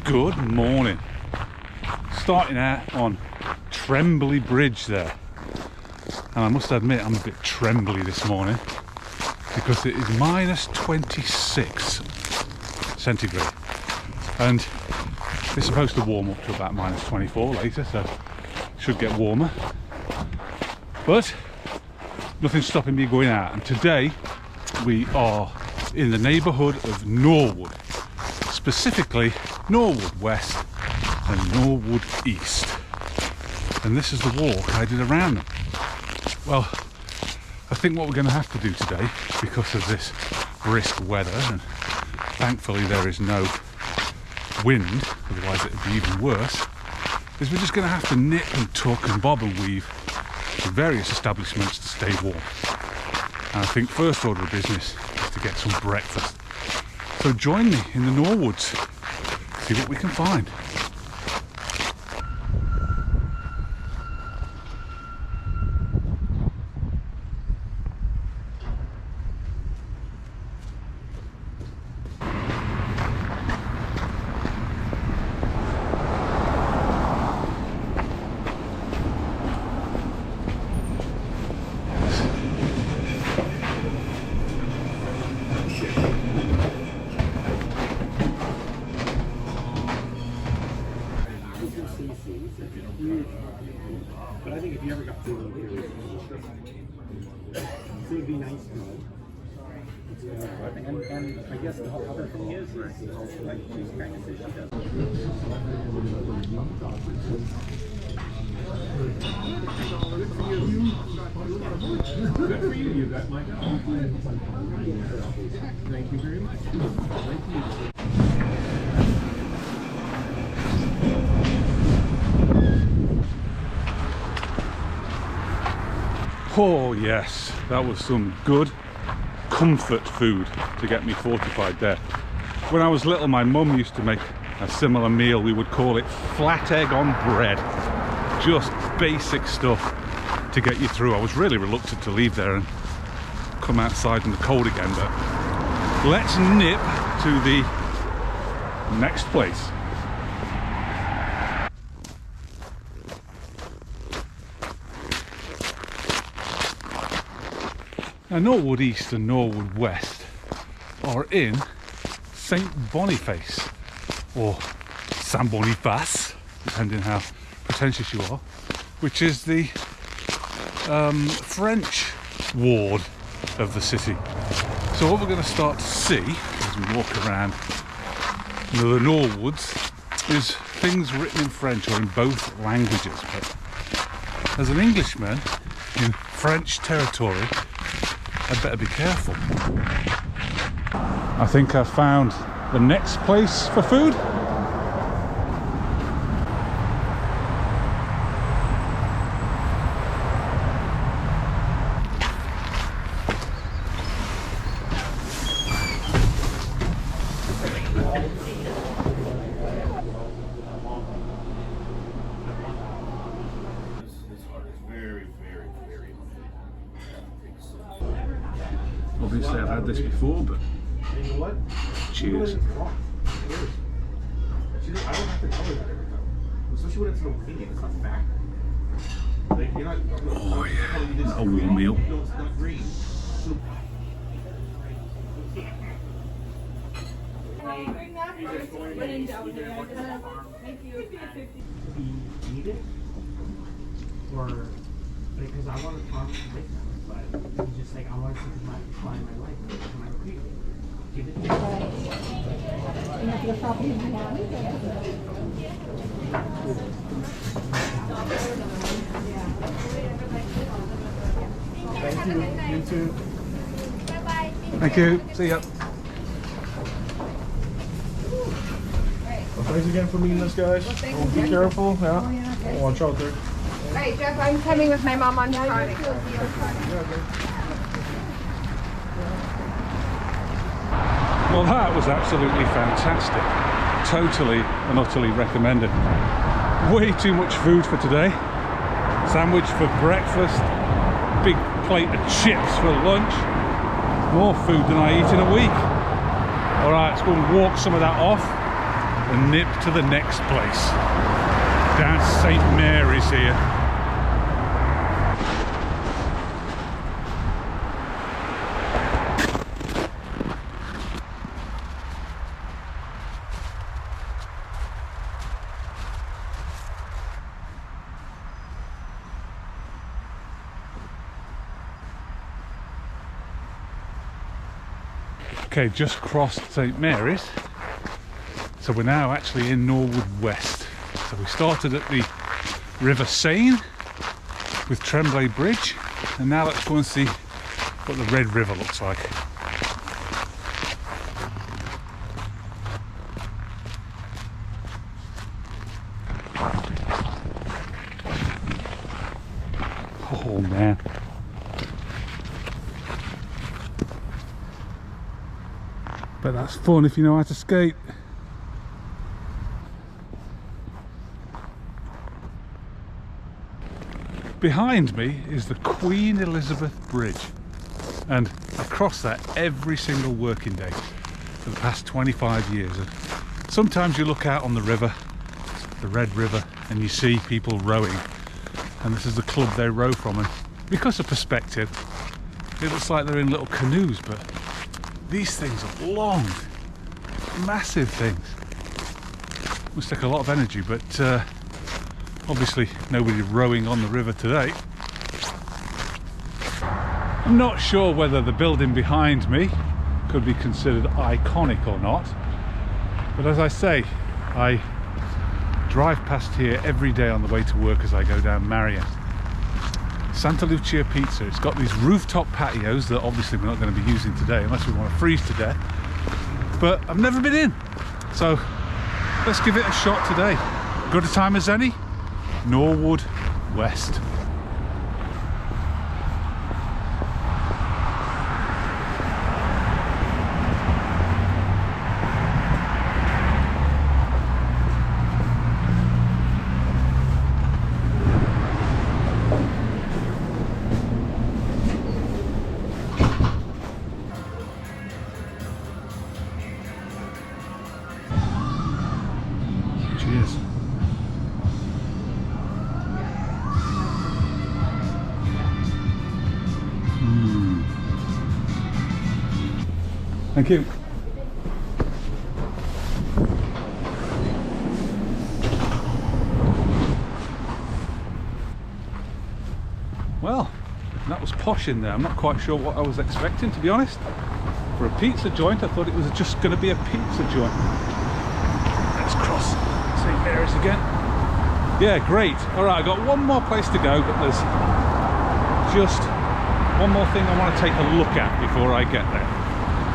Good morning. Starting out on Trembley Bridge there. And I must admit I'm a bit trembly this morning because it is minus 26 centigrade. And it's supposed to warm up to about minus 24 later, so it should get warmer. But nothing's stopping me going out. And today we are in the neighbourhood of Norwood. Specifically Norwood West and Norwood East. And this is the walk I did around them. Well, I think what we're going to have to do today, because of this brisk weather, and thankfully there is no wind, otherwise it would be even worse, is we're just going to have to nip and tuck and bob and weave to various establishments to stay warm. And I think first order of business is to get some breakfast. So join me in the Norwoods, see what we can find. But I think if you ever got to it would be nice to know. And I guess the whole other thing is like she's kind of says she does. Good for you. You got my dog. Thank you very much. Thank you. Oh yes, that was some good comfort food to get me fortified there. When I was little, my mum used to make a similar meal. We would call it flat egg on bread. Just basic stuff to get you through. I was really reluctant to leave there and come outside in the cold again, but let's nip to the next place. Now, Norwood East and Norwood West are in St Boniface, or Saint Boniface, depending how pretentious you are, which is the French ward of the city. So what we're going to start to see as we walk around the Norwoods is things written in French or in both languages. But as an Englishman in French territory, I'd better be careful. I think I've found the next place for food. Obviously I've had this before, but You know what? cheers. It's wrong. It is. I don't have to tell her that every time. Especially when it's an opinion, it's not fact. Like, you're not. Oh yeah, a warm meal. No, it's not green. Eat it? Or because I want to talk to them, but it's just like I want to see my life, my repeat. Give it. Thank you. You too. Bye-bye. Thank you. See ya. Well, thanks again for meeting us, guys. Be careful. Yeah. Watch out there. Right, Jeff, I'm coming with my mom on Friday. Well, that was absolutely fantastic. Totally and utterly recommended. Way too much food for today. Sandwich for breakfast. Big plate of chips for lunch. More food than I eat in a week. All right, let's go and walk some of that off and nip to the next place. Down to St. Mary's here. Okay, just crossed St. Mary's, so we're now actually in Norwood West. So we started at the River Seine with Tremblay Bridge, and now let's go and see what the Red River looks like. Oh man. But that's fun if you know how to skate. Behind me is the Queen Elizabeth Bridge, and I cross that every single working day for the past 25 years. And sometimes you look out on the river, the Red River, and you see people rowing, and this is the club they row from, and because of perspective it looks like they're in little canoes, but these things are long, massive things. Must take a lot of energy, but obviously nobody rowing on the river today. I'm not sure whether the building behind me could be considered iconic or not, but as I say, I drive past here every day on the way to work as I go down Marion. Santa Lucia Pizza. It's got these rooftop patios that obviously we're not going to be using today unless we want to freeze to death, but I've never been in, so let's give it a shot today. Good a time as any. Norwood West. Cheers. Thank you. Well, that was posh in there. I'm not quite sure what I was expecting, to be honest. For a pizza joint, I thought it was just going to be a pizza joint. Let's cross St. Mary's again. Yeah, great. All right, I've got one more place to go, but there's just one more thing I want to take a look at before I get there.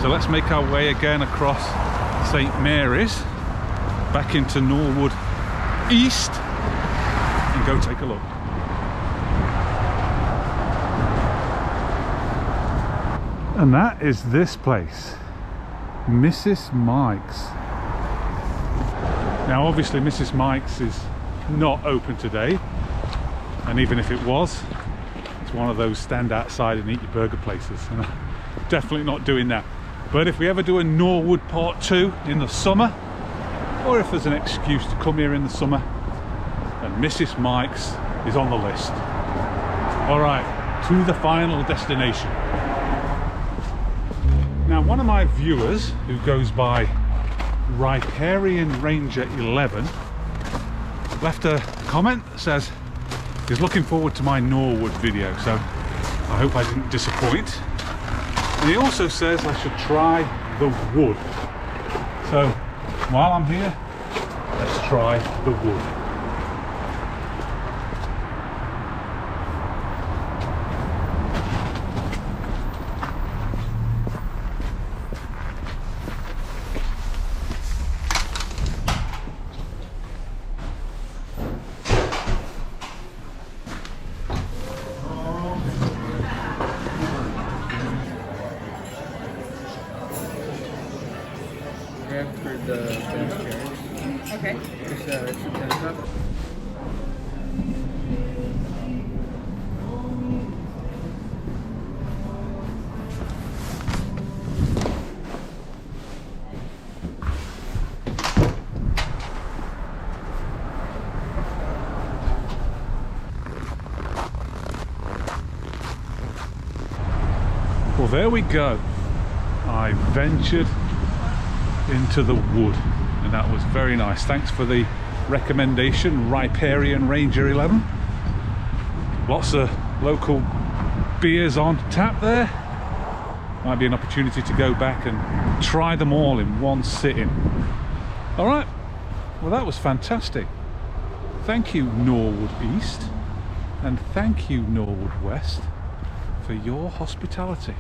So let's make our way again across St. Mary's, back into Norwood East, and go take a look. And that is this place, Mrs. Mike's. Now obviously Mrs. Mike's is not open today, and even if it was, it's one of those stand outside and eat your burger places, and I'm definitely not doing that. But if we ever do a Norwood Part 2 in the summer, or if there's an excuse to come here in the summer, then Mrs. Mike's is on the list. Alright, to the final destination. Now one of my viewers, who goes by Riparian Ranger 11, left a comment that says he's looking forward to my Norwood video, so I hope I didn't disappoint. And he also says I should try the wood. So while I'm here, let's try the wood. For the chairs. Okay. It's a 10 cup. there we go. I ventured into the wood, and that was very nice. Thanks for the recommendation, Riparian Ranger 11. Lots of local beers on tap there. Might be an opportunity to go back and try them all in one sitting. All right, well that was fantastic. Thank you Norwood East, and thank you Norwood West for your hospitality.